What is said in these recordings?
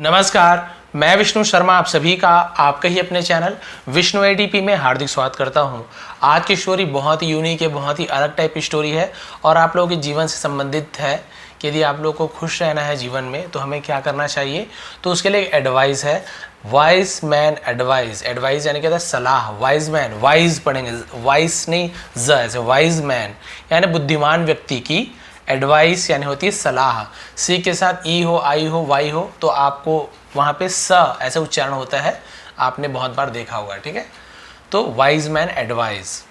नमस्कार, मैं विष्णु शर्मा आप सभी का आपके ही अपने चैनल विष्णु एडीपी में हार्दिक स्वागत करता हूं। आज की स्टोरी बहुत ही यूनिक है, बहुत ही अलग टाइप की स्टोरी है और आप लोगों के जीवन से संबंधित है कि यदि आप लोगों को खुश रहना है जीवन में तो हमें क्या करना चाहिए। तो उसके लिए एक एडवाइस है, वाइज मैन एडवाइस। एडवाइस यानी क्या था, सलाह। वाइज मैन, वाइज पढ़ेंगे, वाइज नहीं ज ऐसे, वाइज मैन यानी बुद्धिमान व्यक्ति की एडवाइस यानी होती है सलाह। सी के साथ ई हो, आई हो, वाई हो तो आपको वहाँ पे स ऐसे उच्चारण होता है, आपने बहुत बार देखा होगा। ठीक है, तो वाइज मैन एडवाइस,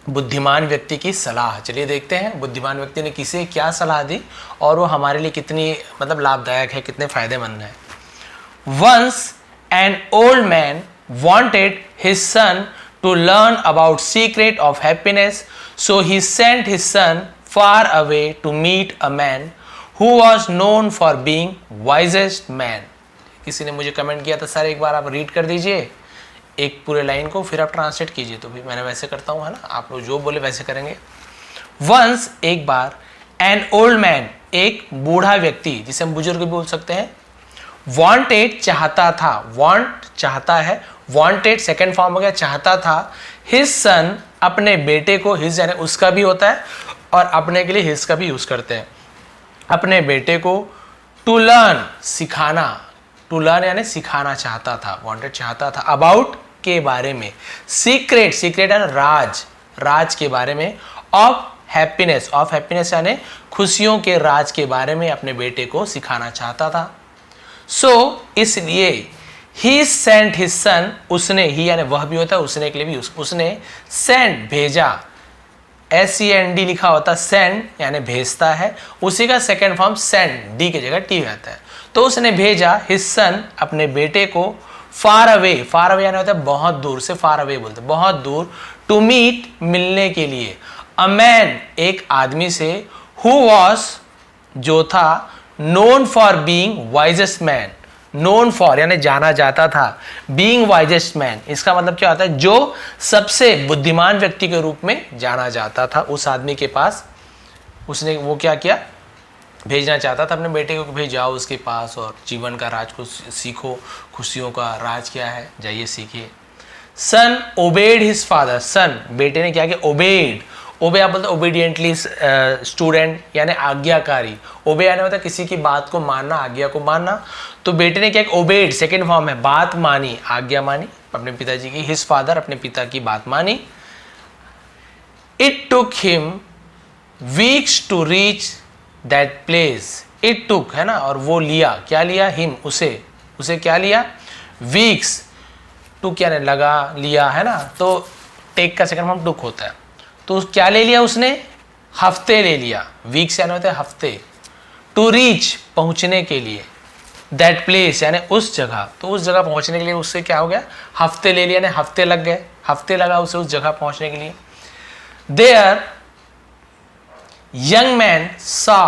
बुद्धिमान व्यक्ति की सलाह। चलिए देखते हैं बुद्धिमान व्यक्ति ने किसे क्या सलाह दी और वो हमारे लिए कितनी लाभदायक है, कितने फायदेमंद है। Once an old man wanted his son to learn about secret of happiness, so he sent his son far away to meet a man who was known for being wisest man. किसी ने मुझे comment किया था, sir एक बार आप read कर दीजिए एक पूरे लाइन को, फिर आप ट्रांसलेट कीजिए। तो भी मैंने वैसे करता हूँ, है ना, आप लोग जो बोले वैसे करेंगे। वंस एक बार, एन ओल्ड मैन एक बूढ़ा व्यक्ति, जिसे हम बुजुर्ग भी बोल सकते हैं, वांटेड चाहता था, वांट चाहता है, वांटेड सेकंड फॉर्म हो गया चाहता था, हिज सन अपने बेटे को, हिज यानी उसका भी होता है और अपने के लिए हिज का भी यूज करते हैं, अपने बेटे को टू लर्न सिखाना, टू लर्न यानी सिखाना चाहता था, वांटेड चाहता था, अबाउट के बारे में, सीक्रेट, सीक्रेट यानी राज, राज के बारे में, ऑफ हैप्पीनेस, ऑफ हैप्पीनेस यानी खुशियों के राज के बारे में अपने बेटे को सिखाना चाहता था। सो इसलिए ही सेंट हिज सन, उसने, ही यानी वह भी होता है, उसने के लिए भी उसने सेंट भेजा, SEND लिखा होता, सेंड यानी भेजता है, उसी का सेकेंड फॉर्म सेंड, डी की जगह टी आता है। तो उसने भेजा हिज सन अपने बेटे को, फार अवे, फार अवे यानी होता है बहुत दूर से, फार अवे बोलते हैं बहुत दूर, टू मीट मिलने के लिए, अ मैन एक आदमी से, हु वॉज जो था, known for being wisest man, known for यानी जाना जाता था, बीइंग वाइजेस्ट मैन इसका मतलब क्या होता है, जो सबसे बुद्धिमान व्यक्ति के रूप में जाना जाता था, उस आदमी के पास उसने वो क्या किया, भेजना चाहता था अपने बेटे को, भेज जाओ उसके पास और जीवन का राज को सीखो, खुशियों का राज क्या है, जाइए सीखिए। सन ओबेड हिज फादर, सन बेटे ने क्या किया, ओबेड, ओबे आप बोलते ओबीडियंटली स्टूडेंट यानी आज्ञाकारी, ओबे यानी होता है किसी की बात को मानना, आज्ञा को मानना। तो बेटे ने क्या, ओबेड सेकेंड फॉर्म है, बात मानी, आज्ञा मानी अपने पिताजी की, हिज फादर अपने पिता की बात मानी। It took him weeks to reach that place, it took है ना, और वो लिया, क्या लिया, हिम उसे, उसे क्या लिया, वीक्स, टुक यानी लगा, लिया है ना, तो टेक का सेकेंड फॉर्म टुक होता है। तो क्या ले लिया उसने, हफ्ते ले लिया, वीक्स यानी होते हैं हफ्ते, टू रीच पहुंचने के लिए, दैट प्लेस यानी उस जगह, तो उस जगह पहुंचने के लिए उससे क्या हो गया, हफ्ते ले लिया, यानी हफ्ते लग गए, हफ्ते लगा उसे उस जगह पहुंचने के लिए। There young man saw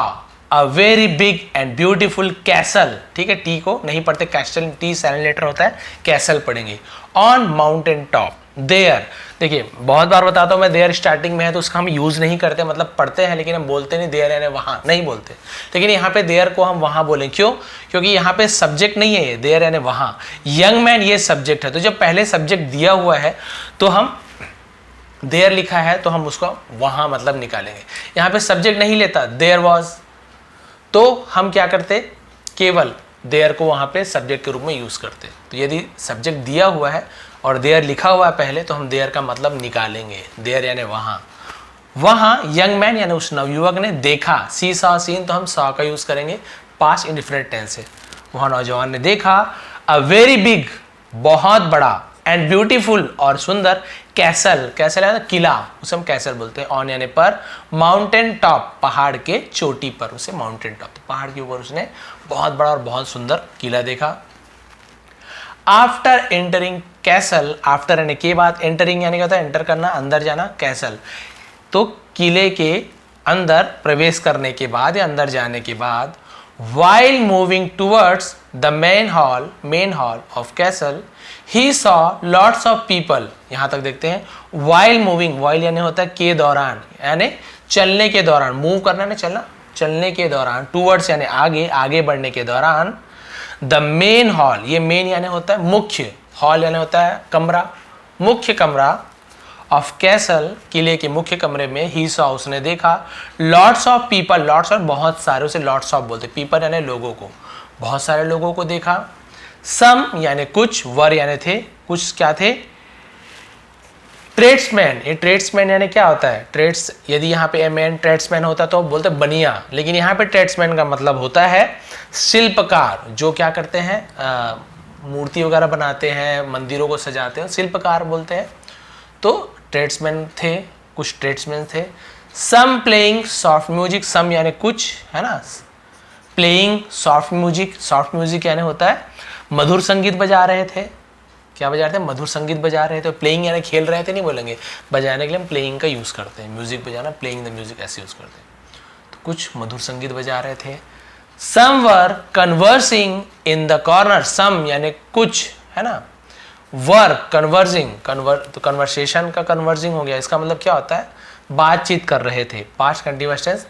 a very big and beautiful castle, ठीक है, टी को नहीं पढ़ते, कैसल टी साइलेंट लेटर होता है, कैसल पढ़ेंगे, ऑन माउंटेन टॉप। देयर, देखिए बहुत बार बताता हूं मैं, देयर स्टार्टिंग में है तो उसका हम यूज नहीं करते, मतलब पढ़ते हैं लेकिन हम बोलते नहीं, देयर यानी वहां नहीं बोलते, लेकिन यहाँ पे देयर को हम वहां बोलें, क्यों, क्योंकि यहाँ पे सब्जेक्ट नहीं है ये, देयर यानी वहां, यंग मैन ये सब्जेक्ट है, तो जब पहले सब्जेक्ट दिया हुआ है तो हम देयर लिखा है तो हम उसको वहां मतलब निकालेंगे। यहाँ पे सब्जेक्ट नहीं लेता, देयर वॉज, तो हम क्या करते, केवल देयर को वहां पे सब्जेक्ट के रूप में यूज करते। तो यदि सब्जेक्ट दिया हुआ है और देयर लिखा हुआ है पहले तो हम देयर का मतलब निकालेंगे, देयर यानी वहां, वहां यंग मैन यानी उस नवयुवक ने देखा, सी सॉ सीन, तो हम सॉ का यूज करेंगे, पास्ट इंडिफिनिट टेंस से, वहां नौजवान ने देखा, अ वेरी बिग बहुत बड़ा, एंड ब्यूटीफुल और सुंदर, कैसल, कैसल है ना किला, उसे हम कैसल बोलते हैं, ऑन यानी पर, माउंटेन टॉप पहाड़ के चोटी पर, उसे माउंटेन टॉप, तो पहाड़ के ऊपर उसने बहुत बड़ा और बहुत सुंदर किला देखा। आफ्टर एंटरिंग कैसल, आफ्टर यानी के बाद, एंटरिंग यानी क्या होता है, एंटर करना, अंदर जाना, कैसल, तो किले के अंदर प्रवेश करने के बाद या अंदर जाने के बाद, while moving towards the main hall of castle, he saw lots of people, यहां तक देखते हैं, while moving, while यानी होता है के दौरान, यानी चलने के दौरान, मूव करना ना चलना, चलने के दौरान, टूवर्ड्स यानी आगे, आगे बढ़ने के दौरान, द मेन हॉल, ये मेन यानी होता है मुख्य, हॉल यानी होता है कमरा, मुख्य कमरा ऑफ कैसल, किले के मुख्य कमरे में ही सॉ, उसने देखा, लॉट्स ऑफ पीपल, लॉट्स और बहुत सारे, उसे लॉट्स ऑफ बोलते, पीपल यानी लोगों को, बहुत सारे लोगों को देखा, सम यानी कुछ, वर यानी थे, कुछ क्या थे, ट्रेड्समैन, ये ट्रेड्समैन यानी क्या होता है, ट्रेड्स, यदि यहाँ पे मैन ट्रेड्समैन होता तो बोलते बनिया, लेकिन यहाँ पे ट्रेड्समैन का मतलब होता है शिल्पकार, जो क्या करते हैं, मूर्ति वगैरह बनाते हैं, मंदिरों को सजाते हैं, शिल्पकार बोलते हैं। तो ट्रेड्समैन थे, कुछ ट्रेड्समैन थे। सम प्लेइंग सॉफ्ट म्यूजिक, सम यानी कुछ, है ना, playing soft music, soft music यानी होता है मधुर संगीत बजा रहे थे, क्या बजा रहे थे, मधुर संगीत बजा रहे थे। प्लेइंग यानी खेल रहे थे नहीं बोलेंगे, बजाने के लिए हम प्लेइंग का यूज़ करते हैं, म्यूजिक बजाना, प्लेइंग द म्यूजिक ऐसे यूज़ करते हैं। तो कुछ मधुर संगीत बजा रहे थे। सम वर कन्वर्सिंग इन द कॉर्नर, सम यानी कुछ, है ना, वर कन्वर्जिंग, तो कन्वर्सेशन का कन्वर्जिंग हो गया, इसका मतलब क्या होता है, बातचीत कर रहे थे। Past continuous tense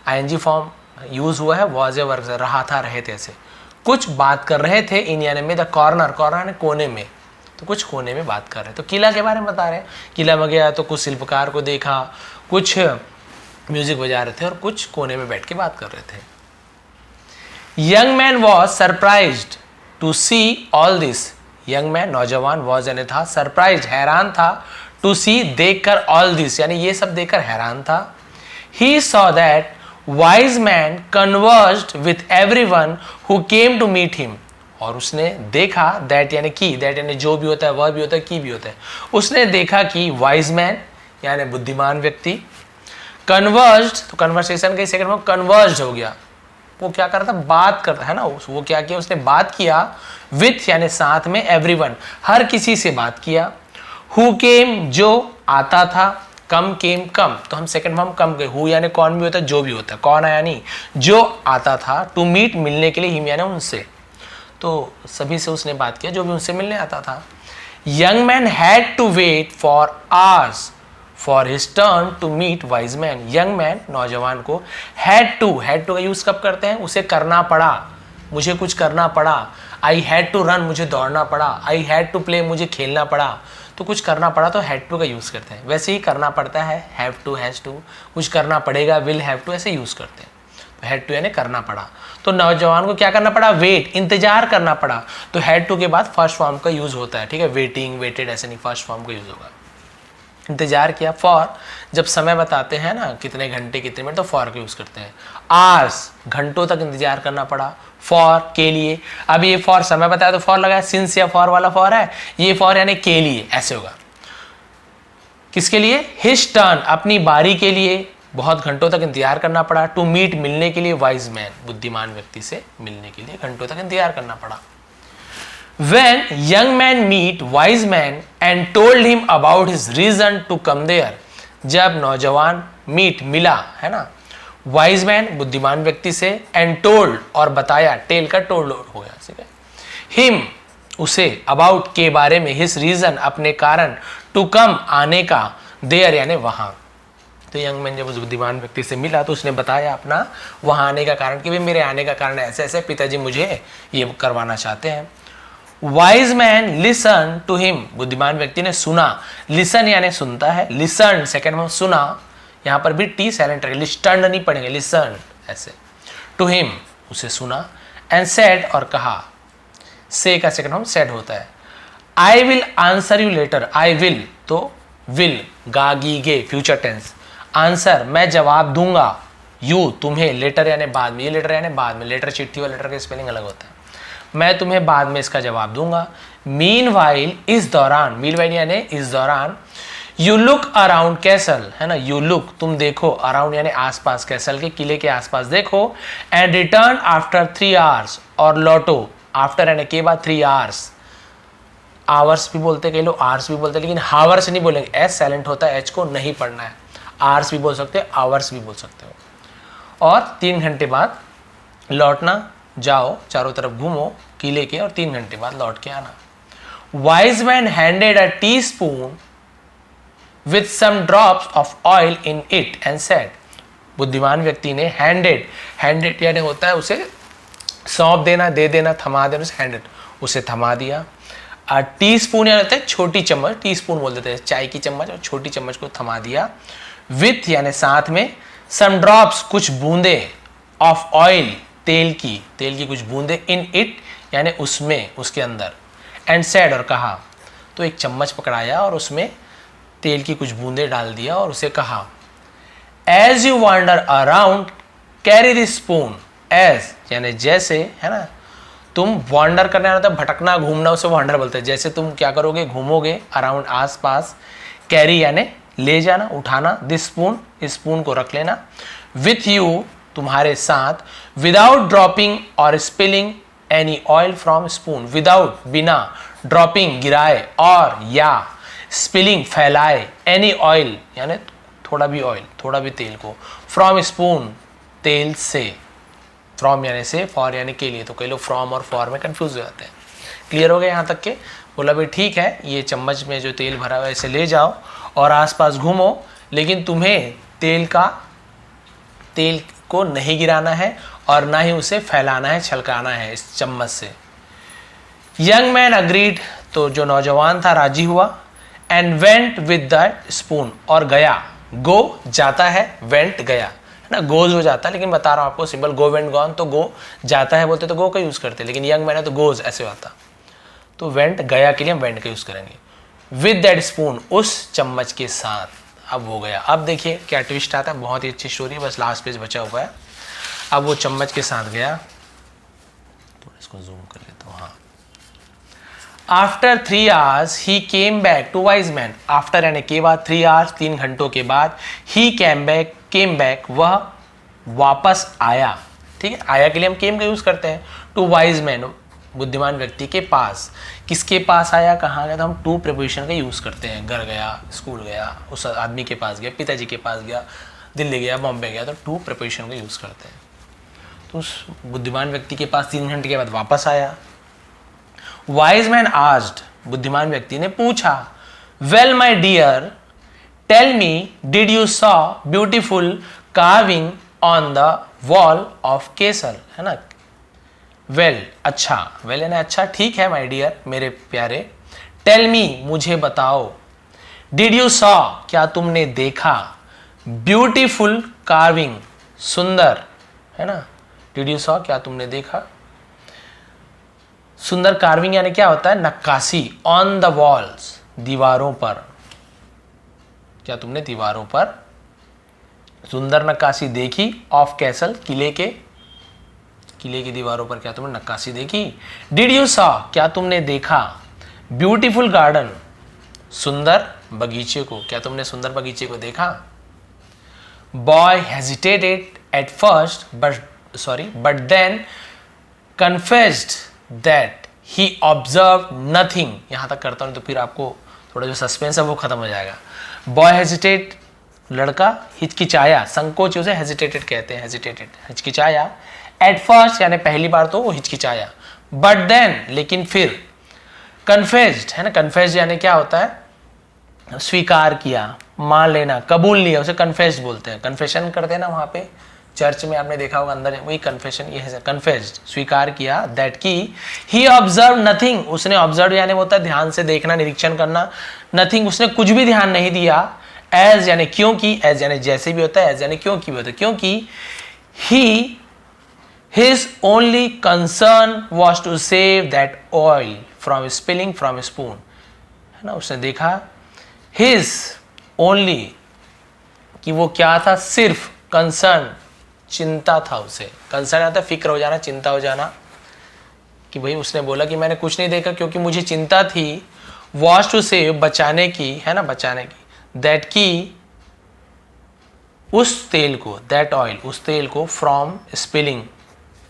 ING form use हुआ है, वॉज ए वर्क, रहा था, रहे थे, ऐसे कुछ बात कर रहे थे। इन यानी में द कॉर्नर, कॉर्नर यानी कोने में, तो कुछ कोने में बात कर रहे हैं। तो किला के बारे में बता रहे हैं, किला में गया तो कुछ शिल्पकार को देखा, कुछ म्यूजिक बजा रहे थे और कुछ कोने में बैठ के बात कर रहे थे। Young man was surprised to see all this, young man नौजवान, वॉज यानी था, सरप्राइज्ड हैरान था, टू सी देखकर, ऑल दिस यानी ये सब देखकर हैरान था। He saw that wise man conversed with everyone who came to meet him, और उसने देखा, दैट यानी की, दैट यानी जो भी होता है, वह भी होता है, की भी होता है, उसने देखा कि वाइज मैन यानी बुद्धिमान व्यक्ति, कन्वर्स्ड, तो कन्वर्सेशन के सेकंड में कन्वर्स्ड हो गया, वो क्या कर रहा था, बात करता है ना, वो क्या किया, उसने बात किया, विथ यानी साथ में, एवरीवन हर किसी से बात किया, हु केम जो आता था, कम केम कम, तो हम सेकंड फॉर्म कम गए, हु यानी कौन भी होता है, जो भी होता है, कौन आया नहीं, जो आता था, टू मीट मिलने के लिए, हिम यानी उनसे, तो सभी से उसने बात किया जो भी उनसे मिलने आता था। Young man had to wait for hours for his turn to meet wise man, young man नौजवान को हैड टू का यूज कब करते हैं, उसे करना पड़ा, मुझे कुछ करना पड़ा, आई हैड टू रन, मुझे दौड़ना पड़ा, आई हैड टू प्ले, मुझे खेलना पड़ा, तो कुछ करना पड़ा तो हैड टू का यूज करते हैं। वैसे ही करना पड़ता है, हैव टू, हैज टू, कुछ करना पड़ेगा, विल हैव टू, ऐसे यूज करते हैं। तो हैड टू यानी करना पड़ा, तो नौजवान को क्या करना पड़ा, वेट, इंतजार करना पड़ा, तो हैड टू के बाद फर्स्ट फॉर्म का यूज होता है, ठीक है, वेटिंग, वेटेड ऐसे नहीं, फर्स्ट फॉर्म का यूज होगा। इंतजार किया, फॉर जब समय बताते हैं ना, कितने घंटे कितने मिनट, तो फॉर का यूज करते हैं। आवर्स घंटों तक इंतजार करना पड़ा, फॉर के लिए, अब ये फॉर समय बताया तो फॉर लगाया, सिंस या फॉर वाला फॉर है, ये फॉर यानी के लिए, ऐसे होगा, किसके लिए, हिज टर्न, अपनी बारी के लिए, बहुत घंटों तक इंतजार करना पड़ा, टू मीट मिलने के लिए, वाइज मैन बुद्धिमान व्यक्ति से मिलने के लिए घंटों तक इंतजार करना पड़ा। When young man meet wise man and told him about his reason to come there, जब नौजवान मीट मिला, है ना, वाइज मैन बुद्धिमान व्यक्ति से, एंड टोल्ड और बताया, टेल का टोल्ड हो गया, ठीक है, हिम उसे, अबाउट के बारे में, हिज रीजन अपने कारण, टू कम आने का, देयर यानी वहां। तो यंग मैन जब उस बुद्धिमान व्यक्ति से मिला तो उसने बताया अपना वहां आने का कारण, कि भाई मेरे आने का कारण ऐसे ऐसे, पिताजी मुझे ये करवाना चाहते हैं। Wise man listen to him, बुद्धिमान व्यक्ति ने सुना, लिसन यानी सुनता है, लिसन सेकंड में सुना, यहां पर भी टी साइलेंट रहेगा, लिस्टन नहीं पढ़ेंगे, लिसन ऐसे, टू हिम उसे सुना, एंड सेड और कहा, से का सेकंड फॉर्म सेड होता है। I will answer you later, I will तो विल, गा गी गे फ्यूचर टेंस, आंसर मैं जवाब दूंगा, यू तुम्हें, लेटर यानी बाद में, ये लेटर यानी बाद में, लेटर चिट्ठी और लेटर का स्पेलिंग अलग होता है, मैं तुम्हें बाद में इसका जवाब दूंगा। मीन वाइल इस दौरान, मीन वाइल यानी इस दौरान, यू लुक अराउंड कैसल, है ना, यू लुक तुम देखो, अराउंड यानी आसपास, कैसल के किले के आसपास देखो, एंड रिटर्न आफ्टर 3 आवर्स और लौटो, आफ्टर यानी के बाद 3 आवर्स, आवर्स भी बोलते कई लोग, आवर्स भी बोलते, लेकिन हावर्स नहीं बोलेंगे, एस साइलेंट होता है, एच को नहीं पढ़ना है, आवर्स भी बोल सकते हो, आवर्स भी बोल सकते हो। और 3 घंटे बाद लौटना, जाओ चारों तरफ घूमो किले के, और 3 घंटे बाद लौट के आना। Wise man handed a teaspoon with some drops of oil in it and said, बुद्धिमान व्यक्ति ने हैंडेड, हैंडेड यानी होता है उसे सौंप देना, दे देना, थमा देना, हैंड इट, उसे थमा दिया। टी स्पून यानी होता है छोटी चम्मच, टी स्पून बोल देते हैं चाय की चम्मच, और छोटी चम्मच को थमा दिया। विथ यानी साथ में, सम ड्रॉप्स कुछ बूंदे, ऑफ ऑयल तेल की कुछ बूंदे, इन इट यानी उसमें, उसके अंदर, एंड सेड और कहा। तो एक चम्मच पकड़ाया और उसमें तेल की कुछ बूंदे डाल दिया और उसे कहा, as you wander around carry this spoon, as यानी जैसे, है ना, तुम वांडर करने होता है भटकना, घूमना, उसे वांडर बोलते हैं। जैसे तुम क्या करोगे, घूमोगे अराउंड, आस पास, कैरी यानी ले जाना, उठाना, दिस स्पून, इस स्पून को रख लेना, विथ यू तुम्हारे साथ, विदाउट ड्रॉपिंग और spilling any oil from spoon, without बिना, ड्रॉपिंग गिराए, और या स्पिलिंग फैलाए, एनी ऑयल यानी थोड़ा भी ऑयल, थोड़ा भी तेल को, फ्रॉम स्पून तेल से, फ्रॉम यानी से, फॉर यानी के लिए, तो कई लोग फ्रॉम और फॉर में कंफ्यूज हो जाते हैं। क्लियर हो गया यहाँ तक के? बोला भाई ठीक है, ये चम्मच में जो तेल भरा हुआ है इसे ले जाओ और आसपास घूमो, लेकिन तुम्हें तेल को नहीं गिराना है और ना ही उसे फैलाना है, छलकाना है इस चम्मच से। यंग मैन अग्रीड, तो जो नौजवान था राजी हुआ, and went with the spoon, और गया, गो जाता है, वेंट गया, है ना, गोज हो जाता है, लेकिन बता रहा हूं आपको सिंपल, गो वेंट गॉन, तो गो जाता है बोलते तो गो का यूज करते, लेकिन यंग मैन है तो गोज ऐसे होता, तो वेंट गया के लिए हम वेंट का यूज करेंगे। विद दैट स्पून, उस चम्मच के साथ, अब हो गया। अब देखिए क्या ट्विस्ट आता है, बहुत ही अच्छी स्टोरी, बस लास्ट पेज बचा हुआ है। अब वो चम्मच के साथ गया, थोड़ा इसको जूम कर लेता हूँ, हाँ। After 3 hours he came back to wise man, after यानी के बाद, 3 hours 3 घंटों के बाद, ही केम बैक वह वापस आया, ठीक है, आया के लिए हम केम का यूज करते हैं, टू वाइज मैन बुद्धिमान व्यक्ति के पास। किसके पास आया, कहाँ गया, तो हम टू प्रीपोजिशन का यूज करते हैं, घर गया, स्कूल गया, उस आदमी के पास गया, पिताजी के पास गया, दिल्ली गया, बॉम्बे गया, तो टू प्रीपोजिशन का यूज करते हैं। तो उस बुद्धिमान व्यक्ति के पास 3 घंटे के बाद वापस आया। वाइज मैन आस्क्ड, बुद्धिमान व्यक्ति ने पूछा, well my dear tell me, did you saw beautiful carving on the wall of केसर, है ना, वेल अच्छा, वेल यानी अच्छा, ठीक है, माई डियर मेरे प्यारे, टेल मी मुझे बताओ, डिड यू सॉ क्या तुमने देखा, ब्यूटीफुल कार्विंग सुंदर, है ना, डिड यू सॉ क्या तुमने देखा, सुंदर कार्विंग यानी क्या होता है, नक्काशी, ऑन द वॉल्स दीवारों पर, क्या तुमने दीवारों पर सुंदर नक्काशी देखी, ऑफ कैसल किले की दीवारों पर क्या तुमने नक्काशी देखी, डिड यू सॉ क्या तुमने देखा, ब्यूटीफुल गार्डन सुंदर बगीचे को, क्या तुमने सुंदर बगीचे को देखा। Boy hesitated at first but then confessed that he observe nothing, यहां तक करता हूं तो फिर आपको थोड़ा जो सस्पेंस है वो खत्म हो जाएगा। बॉय हेजिटेट लड़का, हिचकिचाया, संकोच उसे हेजिटेटेड कहते हैं, हेजिटेटेड हिचकिचाया, एट फर्स्ट यानी पहली बार तो वो हिचकिचाया, बट देन लेकिन फिर, कन्फेस्ड है ना, कन्फेस्ड यानी क्या होता है, स्वीकार किया, मान लेना, कबूल लिया, उसे कन्फेस्ड बोलते हैं, कन्फेशन करते हैं ना वहां पे चर्च में, आपने देखा होगा अंदर, वही कन्फेशन, ये है कन्फेस्ड, स्वीकार किया, दैट की ही ऑब्जर्व नथिंग, उसने ऑब्जर्व यानी होता है ध्यान से देखना, निरीक्षण करना, नथिंग उसने कुछ भी ध्यान नहीं दिया, एज यानी क्योंकि, एज यानी जैसे भी होता है, एज यानी क्योंकि भी होता है, क्योंकि ही his only concern was to save that oil from spilling from a spoon, है ना, उसने देखा his only कि वो क्या था, सिर्फ, कंसर्न चिंता था, उसे कंसर्न आता है फिक्र हो जाना, चिंता हो जाना, कि भाई उसने बोला कि मैंने कुछ नहीं देखा क्योंकि मुझे चिंता थी, was to save बचाने की, है ना, बचाने की, that की उस तेल को, that oil उस तेल को, from spilling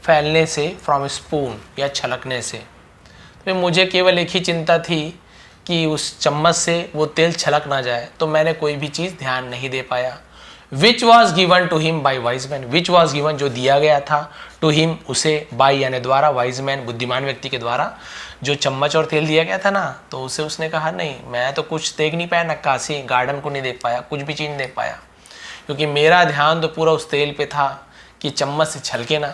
फैलने से, फ्रॉम स्पून या छलकने से, तो मुझे केवल एक ही चिंता थी कि उस चम्मच से वो तेल छलक ना जाए, तो मैंने कोई भी चीज़ ध्यान नहीं दे पाया। Which was given to him by wise man, which was given जो दिया गया था, टू हिम उसे, बाई यानी द्वारा, वाइज मैन बुद्धिमान व्यक्ति के द्वारा, जो चम्मच और तेल दिया गया था ना, तो उसे उसने कहा नहीं, मैं तो कुछ देख नहीं पाया, नक्काशी गार्डन को नहीं देख पाया, कुछ भी चीज़ नहीं देख पाया, क्योंकि मेरा ध्यान तो पूरा उस तेल पे था कि चम्मच से छलके ना।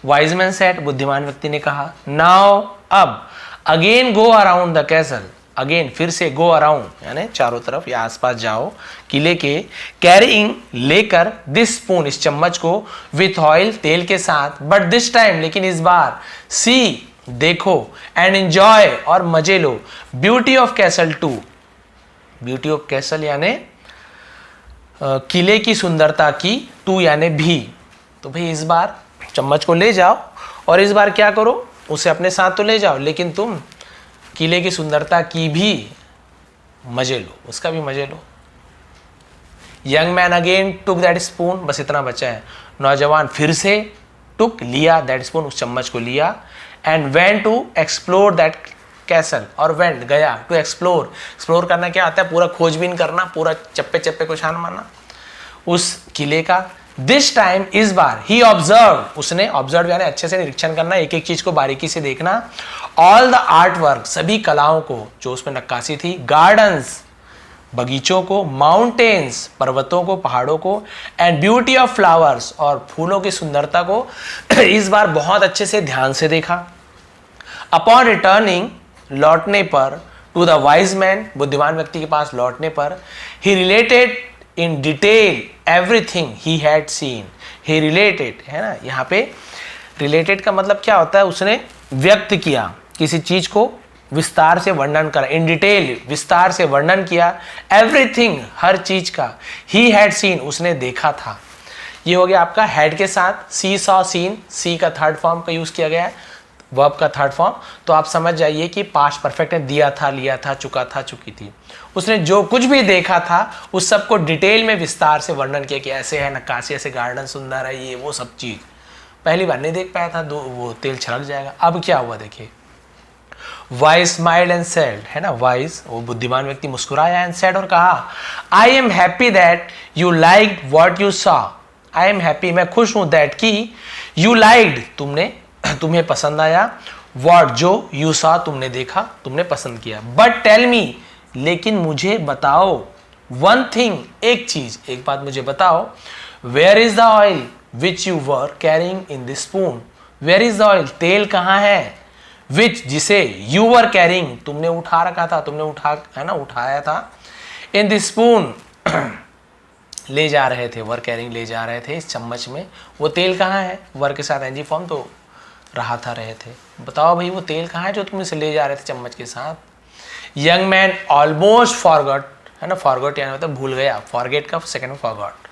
वाइज मैन सेड, बुद्धिमान व्यक्ति ने कहा, नाउ अब, again go around the castle, again फिर से, गो अराउंड यानी चारों तरफ या आसपास जाओ किले के, कैरिंग लेकर, दिस स्पून इस चम्मच को, विथ ऑयल तेल के साथ, बट दिस टाइम लेकिन इस बार, सी देखो, एंड एंजॉय और मजे लो, beauty of castle too, beauty of castle यानी किले की सुंदरता की, टू यानी भी, तो भाई इस बार चम्मच को ले जाओ और इस बार क्या करो, उसे अपने साथ तो ले जाओ लेकिन तुम किले की सुंदरता की भी मजे लो, उसका भी मजे लो। Young man again took that spoon, बस इतना बचा है, नौजवान फिर से टुक लिया दैट स्पून, उस चम्मच को लिया, and went to explore that castle, और वेंट गया, टू एक्सप्लोर, एक्सप्लोर करना क्या आता है, पूरा खोजबीन करना, पूरा चप्पे चप्पे को छान मारना उस किले का। दिस टाइम इस बार, ही ऑब्जर्व, उसने ऑब्जर्व यानी अच्छे से निरीक्षण करना, एक एक चीज को बारीकी से देखना, ऑल द आर्ट वर्क, सभी कलाओं को जो उसमें नक्काशी थी, गार्डन्स बगीचों को, माउंटेन्स पर्वतों को, पहाड़ों को, एंड ब्यूटी ऑफ फ्लावर्स और फूलों की सुंदरता को इस बार बहुत अच्छे से ध्यान से देखा। अपॉन रिटर्निंग, लौटने पर, टू द वाइज मैन, बुद्धिमान व्यक्ति के पास लौटने पर, he related in detail everything he had seen, he related है ना, यहाँ पे रिलेटेड का मतलब क्या होता है, उसने व्यक्त किया, किसी चीज को विस्तार से वर्णन करा, इन डिटेल विस्तार से वर्णन किया, एवरीथिंग हर चीज का, ही हैड सीन उसने देखा था। ये हो गया आपका हैड के साथ, सी सॉ सीन, सी का थर्ड फॉर्म का यूज किया गया है, वर्ब का थर्ड फॉर्म, तो आप समझ जाइए कि पास्ट परफेक्ट है, दिया था, लिया था, चुका था, चुकी थी। उसने जो कुछ भी देखा था उस सब को डिटेल में विस्तार से वर्णन किया कि ऐसे है नक्काशी, ऐसे गार्डन सुंदर है, ये वो सब चीज। पहली बार नहीं देख पाया था, वो तेल छलक जाएगा। अब क्या हुआ देखिए, वाइज स्माइल्ड एंड सेड, है ना, वाइज वो बुद्धिमान व्यक्ति मुस्कुराया, एंड सेड और कहा, I am happy that you liked what you saw, I am happy मैं खुश हूं, दैट की यू लाइक्ड तुमने, तुम्हें पसंद आया, व्हाट जो, यू सॉ तुमने देखा, तुमने पसंद किया, बट टेल मी लेकिन मुझे बताओ, वन थिंग एक चीज, एक बात मुझे बताओ, where is the oil which you were carrying in this spoon, where is the oil तेल कहाँ है, विच जिसे, यू वर कैरिंग तुमने उठा रखा था, तुमने उठा है ना, उठाया था, इन दिस स्पून ले जा रहे थे, वर कैरिंग ले जा रहे थे इस चम्मच में, वो तेल कहाँ है, वर के साथ एनजी फॉर्म तो रहा था, रहे थे, बताओ भाई वो तेल कहाँ है जो तुम इसे ले जा रहे थे चम्मच के साथ। यंग मैन ऑलमोस्ट फॉरगॉट, है ना, फॉरगॉट यानी मतलब भूल गया, फॉरगेट का सेकंड में फॉरगॉट,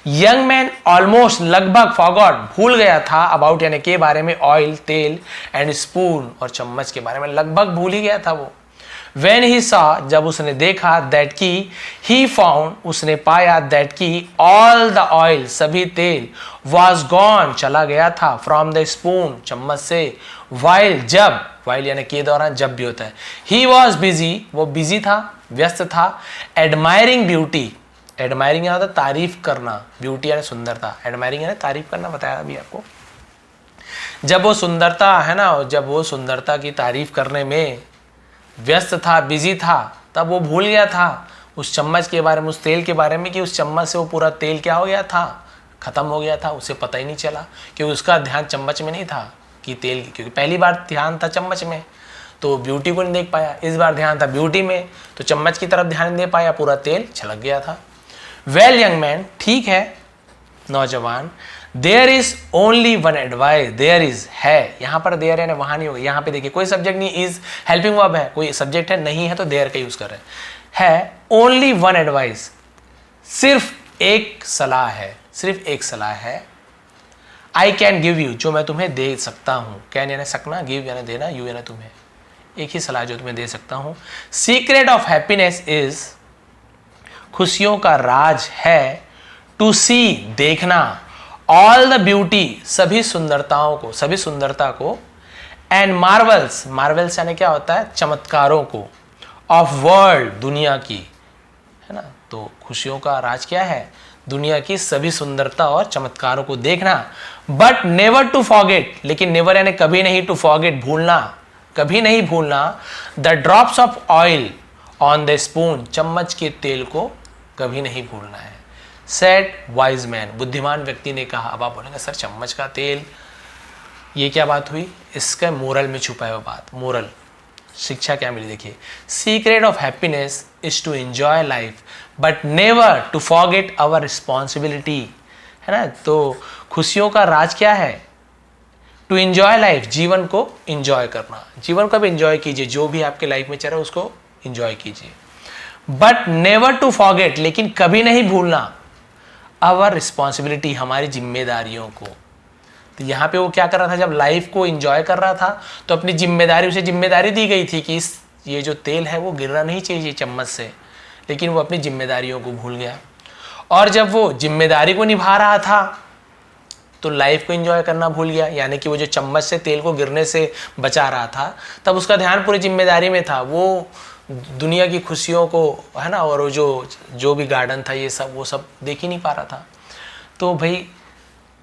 यंग मैन ऑलमोस्ट लगभग, फॉरगॉट भूल गया था, अबाउट यानी के बारे में, ऑयल तेल, एंड स्पून और चम्मच के बारे में लगभग भूल ही गया था वो। When he saw जब उसने देखा, that की he found उसने पाया, that की all the oil सभी तेल, was gone चला गया था, from the spoon चम्मच से, while जब, while यानी के दौरान जब भी होता है, he was busy वो बिजी था, व्यस्त था, admiring beauty, admiring यानी होता तारीफ करना, beauty यानी सुंदरता, admiring यानी तारीफ करना, बताया अभी आपको। जब वो सुंदरता है ना, जब वो सुंदरता की तारीफ करने में व्यस्त था, बिजी था, तब वो भूल गया था उस चम्मच के बारे में, उस तेल के बारे में, कि उस चम्मच से वो पूरा तेल क्या हो गया था, खत्म हो गया था, उसे पता ही नहीं चला, क्योंकि उसका ध्यान चम्मच में नहीं था कि तेल, क्योंकि पहली बार ध्यान था चम्मच में तो ब्यूटी को नहीं देख पाया, इस बार ध्यान था ब्यूटी में तो चम्मच की तरफ ध्यान नहीं दे पाया, पूरा तेल छलक गया था। वेल यंग मैन, ठीक है नौजवान, there is only one advice, there is है, यहाँ पर देयर है वहां नहीं होगा, यहाँ पे देखिए कोई सब्जेक्ट नहीं, इज हेल्पिंग वर्ब है, कोई सब्जेक्ट है नहीं है तो देयर का यूज कर रहे हैं, ओनली वन एडवाइस सिर्फ एक सलाह है, सिर्फ एक सलाह है, आई कैन गिव यू जो मैं तुम्हें दे सकता हूँ, कैन यानी सकना, गिव यानी देना, यू यानी तुम्हें, एक ही सलाह जो तुम्हें दे सकता हूँ। सीक्रेट ऑफ हैप्पीनेस इज खुशियों का राज है, टू सी देखना, ऑल द ब्यूटी सभी सुंदरताओं को, सभी सुंदरता को, एंड मार्वल्स, मार्वल्स यानी क्या होता है, चमत्कारों को, ऑफ वर्ल्ड दुनिया की, है ना, तो खुशियों का राज क्या है, दुनिया की सभी सुंदरता और चमत्कारों को देखना, बट नेवर टू फॉरगेट, लेकिन नेवर यानी कभी नहीं, टू फॉरगेट भूलना, कभी नहीं भूलना, the drops of oil on the spoon चम्मच के तेल को कभी नहीं भूलना है। सेड वाइज मैन, बुद्धिमान व्यक्ति ने कहा। अब आप बोलेंगे सर चम्मच का तेल ये क्या बात हुई, इसका मोरल में छुपा हुआ बात। मोरल शिक्षा क्या मिली, देखिए, secret of happiness is to enjoy life but never to forget our responsibility, है ना। तो खुशियों का राज क्या है, टू एंजॉय लाइफ, जीवन को एंजॉय करना, जीवन को भी एंजॉय कीजिए, जो भी आपके लाइफ में चल रहा है उसको एंजॉय कीजिए, बट नेवर टू फॉरगेट, लेकिन कभी नहीं भूलना, आवर रिस्पॉन्सिबिलिटी, हमारी जिम्मेदारियों को। तो यहाँ पे वो क्या कर रहा था, जब लाइफ को एंजॉय कर रहा था तो अपनी जिम्मेदारी, उसे जिम्मेदारी दी गई थी कि ये जो तेल है वो गिरना नहीं चाहिए चम्मच से, लेकिन वो अपनी जिम्मेदारियों को भूल गया। और जब वो जिम्मेदारी को निभा रहा था तो लाइफ को एंजॉय करना भूल गया, यानी कि वो जो चम्मच से तेल को गिरने से बचा रहा था, तब उसका ध्यान पूरी जिम्मेदारी में था, वो दुनिया की खुशियों को, है ना, और वो जो भी गार्डन था ये सब, वो सब देख ही नहीं पा रहा था। तो भाई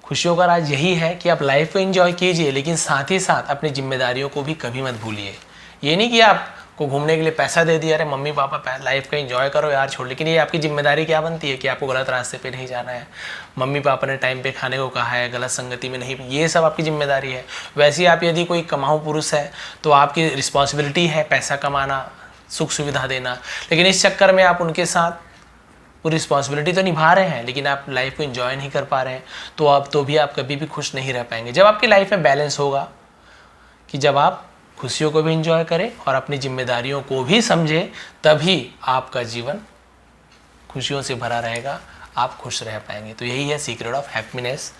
खुशियों का राज यही है कि आप लाइफ को एंजॉय कीजिए, लेकिन साथ ही साथ अपनी जिम्मेदारियों को भी कभी मत भूलिए। ये नहीं कि आपको घूमने के लिए पैसा दे दिया, अरे मम्मी पापा लाइफ का एंजॉय करो यार छोड़, लेकिन ये आपकी जिम्मेदारी क्या बनती है कि आपको गलत रास्ते पे नहीं जाना है, मम्मी पापा ने टाइम पे खाने को कहा है, गलत संगति में नहीं, ये सब आपकी जिम्मेदारी है। वैसे ही आप यदि कोई कमाऊ पुरुष है तो आपकी रिस्पॉन्सिबिलिटी है पैसा कमाना, सुख सुविधा देना, लेकिन इस चक्कर में आप उनके साथ वो रिस्पॉन्सिबिलिटी तो निभा रहे हैं लेकिन आप लाइफ को एंजॉय नहीं कर पा रहे हैं, तो भी आप कभी भी खुश नहीं रह पाएंगे। जब आपकी लाइफ में बैलेंस होगा कि जब आप खुशियों को भी एंजॉय करें और अपनी जिम्मेदारियों को भी समझें, तभी आपका जीवन खुशियों से भरा रहेगा, आप खुश रह पाएंगे। तो यही है सीक्रेट ऑफ हैप्पीनेस।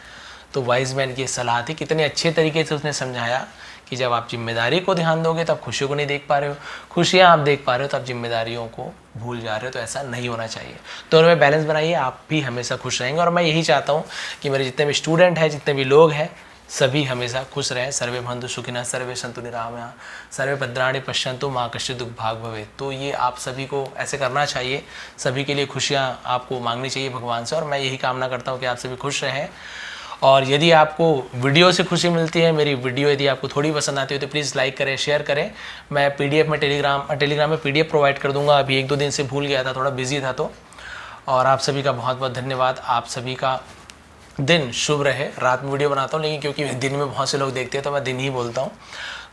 तो वाइज मैन की सलाह थी, कितने अच्छे तरीके से उसने समझाया कि जब आप जिम्मेदारी को ध्यान दोगे तब खुशियों को नहीं देख पा रहे हो, खुशियाँ आप देख पा रहे हो तब जिम्मेदारियों को भूल जा रहे हो। तो ऐसा नहीं होना चाहिए। दोनों में बैलेंस बनाइए, आप भी हमेशा खुश रहेंगे। और मैं यही चाहता हूँ कि मेरे जितने भी स्टूडेंट हैं, जितने भी लोग हैं, सभी हमेशा खुश रहें। सर्वे भवन्तु सुखिनः, सर्वे सन्तु निरामयाः, सर्वे भद्राणि पश्यन्तु मा कश्चित् दुःखभाग् भवेत्। तो ये आप सभी को ऐसे करना चाहिए, सभी के लिए खुशियाँ आपको मांगनी चाहिए भगवान से, और मैं यही कामना करता हूँ कि आप सभी खुश रहें। और यदि आपको वीडियो से खुशी मिलती है, मेरी वीडियो यदि आपको थोड़ी पसंद आती है तो प्लीज़ लाइक करें, शेयर करें। मैं पीडीएफ में टेलीग्राम में पीडीएफ प्रोवाइड कर दूंगा। अभी 1-2 दिन से भूल गया था, थोड़ा बिजी था तो। और आप सभी का बहुत बहुत धन्यवाद। आप सभी का दिन शुभ रहे। रात में वीडियो बनाता हूँ लेकिन क्योंकि दिन में बहुत से लोग देखते हैं तो मैं दिन ही बोलता हूँ।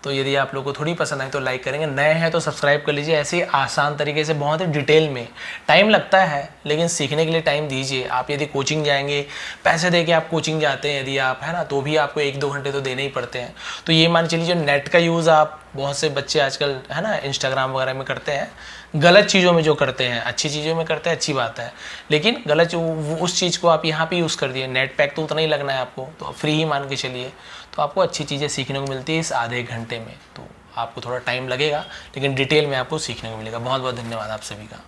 तो यदि आप लोगों को थोड़ी पसंद आई तो लाइक करेंगे, नए हैं तो सब्सक्राइब कर लीजिए। ऐसे आसान तरीके से, बहुत ही डिटेल में, टाइम लगता है लेकिन सीखने के लिए टाइम दीजिए। आप यदि कोचिंग जाएंगे, पैसे दे के आप कोचिंग जाते हैं यदि आप, है ना, तो भी आपको 1-2 घंटे तो देने ही पड़ते हैं। तो ये मान चलिए जो नेट का यूज़ आप, बहुत से बच्चे आजकल, है ना, इंस्टाग्राम वगैरह में करते हैं, गलत चीज़ों में जो करते हैं, अच्छी चीज़ों में करते हैं, अच्छी बात है, लेकिन गलत उस चीज़ को आप यहाँ पे यूज़ कर दिए। नेट पैक तो उतना ही लगना है आपको, तो फ्री ही मान के चलिए, तो आपको अच्छी चीज़ें सीखने को मिलती है इस आधे घंटे में। तो आपको थोड़ा टाइम लगेगा लेकिन डिटेल में आपको सीखने को मिलेगा। बहुत बहुत धन्यवाद आप सभी का।